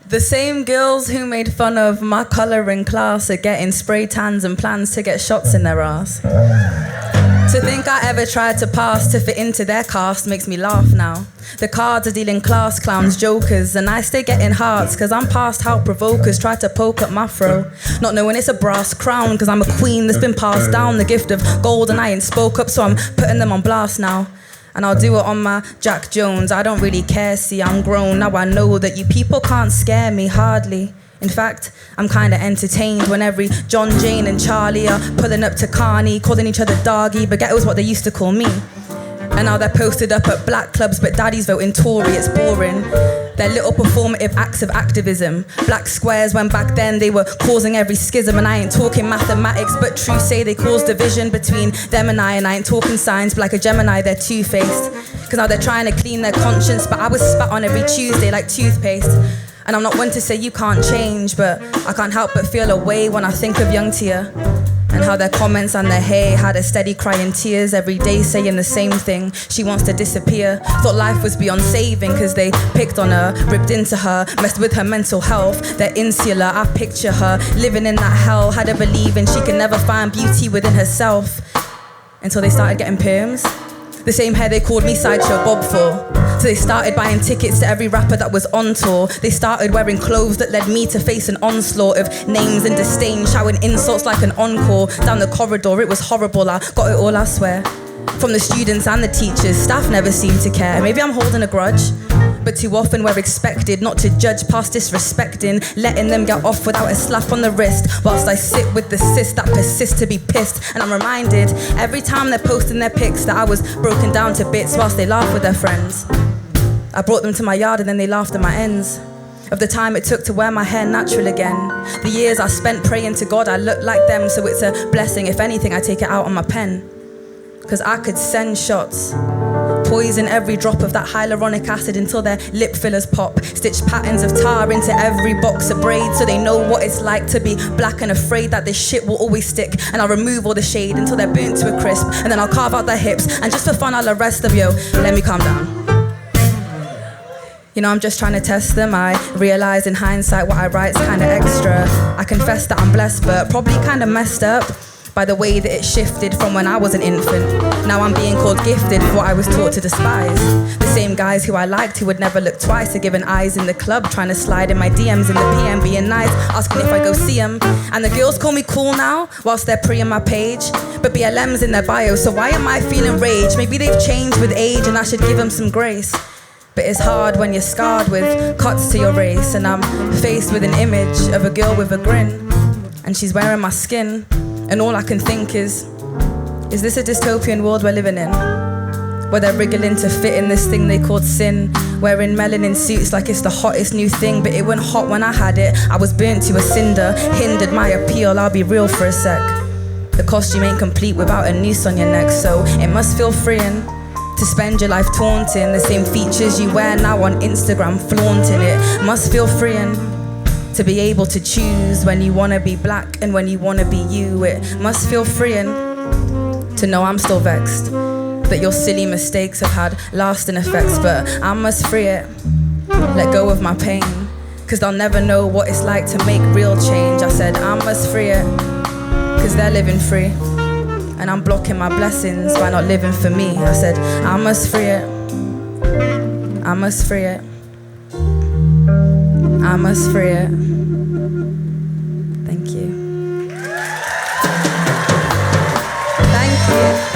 The same girls who made fun of my colour in class are getting spray tans and plans to get shots in their ass. To think I ever tried to pass to fit into their cast makes me laugh now. The cards are dealing class clowns, jokers, and I stay getting hearts cause I'm past how provokers try to poke up my fro. Not knowing it's a brass crown cause I'm a queen that's been passed down. The gift of gold and I ain't spoke up so I'm putting them on blast now. And I'll do it on my Jack Jones. I don't really care, see I'm grown. Now I know that you people can't scare me, hardly. In fact, I'm kinda entertained when every John, Jane and Charlie are pulling up to Carney, calling each other doggy, but ghetto's what they used to call me. And now they're posted up at black clubs, but daddy's voting Tory, it's boring. They're little performative acts of activism. Black squares when back then they were causing every schism. And I ain't talking mathematics, but truth say they cause division between them and I ain't talking science, but like a Gemini, they're two-faced. Cause now they're trying to clean their conscience, but I was spat on every Tuesday like toothpaste. And I'm not one to say you can't change, but I can't help but feel a way when I think of young Tia. And how their comments and their hate had a steady crying tears every day saying the same thing. She wants to disappear. Thought life was beyond saving cause they picked on her, ripped into her, messed with her mental health. They're insular, I picture her living in that hell. Had her believing she could never find beauty within herself. Until they started getting perms. The same hair they called me Sideshow Bob for. So they started buying tickets to every rapper that was on tour. They started wearing clothes that led me to face an onslaught of names and disdain, shouting insults like an encore. Down the corridor, it was horrible, I got it all, I swear. From the students and the teachers, staff never seemed to care. Maybe I'm holding a grudge, but too often we're expected not to judge past disrespecting, letting them get off without a slap on the wrist, whilst I sit with the sis that persists to be pissed. And I'm reminded every time they're posting their pics that I was broken down to bits whilst they laugh with their friends. I brought them to my yard and then they laughed at my ends. Of the time it took to wear my hair natural again. The years I spent praying to God I look like them, so it's a blessing. If anything, I take it out on my pen. Cause I could send shots, poison every drop of that hyaluronic acid until their lip fillers pop. Stitch patterns of tar into every box of braids so they know what it's like to be black and afraid that this shit will always stick. And I'll remove all the shade until they're burnt to a crisp. And then I'll carve out their hips, and just for fun I'll arrest them. Yo, let me calm down. You know, I'm just trying to test them. I realize in hindsight what I write's kinda extra. I confess that I'm blessed, but probably kinda messed up by the way that it shifted from when I was an infant. Now I'm being called gifted for what I was taught to despise. The same guys who I liked who would never look twice are giving eyes in the club, trying to slide in my DMs in the PM, being nice, asking if I go see them. And the girls call me cool now, whilst they're pre on my page. But BLM's in their bio, so why am I feeling rage? Maybe they've changed with age and I should give them some grace. But it's hard when you're scarred with cuts to your race. And I'm faced with an image of a girl with a grin, and she's wearing my skin. And all I can think is this a dystopian world we're living in? Where they're wriggling to fit in this thing they called sin, wearing melanin suits like it's the hottest new thing. But it wasn't hot when I had it, I was burnt to a cinder, hindered my appeal, I'll be real for a sec. The costume ain't complete without a noose on your neck, so it must feel freeing to spend your life taunting the same features you wear now on Instagram, flaunting it. Must feel freeing to be able to choose when you wanna be black and when you wanna be you. It must feel freeing to know I'm still vexed that your silly mistakes have had lasting effects. But I must free it, let go of my pain, cause they'll never know what it's like to make real change. I said I must free it, cause they're living free, and I'm blocking my blessings by not living for me. I said I must free it, I must free it, I must free it. Thank you. Thank you.